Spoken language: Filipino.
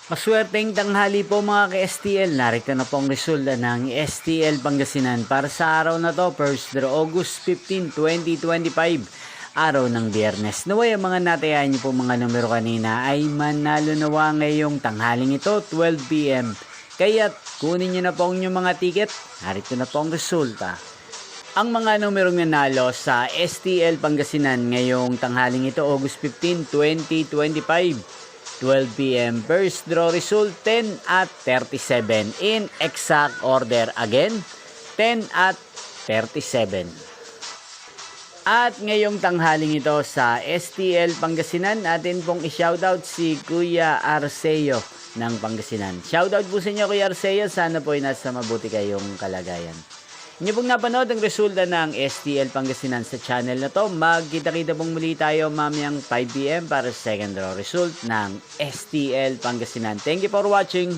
Maswerteng tanghali po mga ka-STL. Narito na po ang resulta ng STL Pangasinan para sa araw na to, first August 15, 2025. Araw ng Biyernes. Naway ang mga natayahan niyo po mga numero kanina ay manalo nawa ngayong tanghaling ito, 12 p.m. Kaya kunin niyo na po ang inyong mga ticket. Narito na po ang resulta. Ang mga numerong nanalo sa STL Pangasinan ngayong tanghaling ito, August 15, 2025. 12 p.m. First draw result 10 at 37 in exact order again 10 at 37. At ngayong tanghaling ito sa STL Pangasinan, natin pong i-shoutout si Kuya Arceo ng Pangasinan. Shoutout po sa inyo Kuya Arceo, sana po ay nasa mabuti kayong kalagayan. Inyo pong napanood ang resulta ng STL Pangasinan sa channel na to. Magkita-kita pong muli tayo mamayang 5 p.m. para sa second draw result ng STL Pangasinan. Thank you for watching.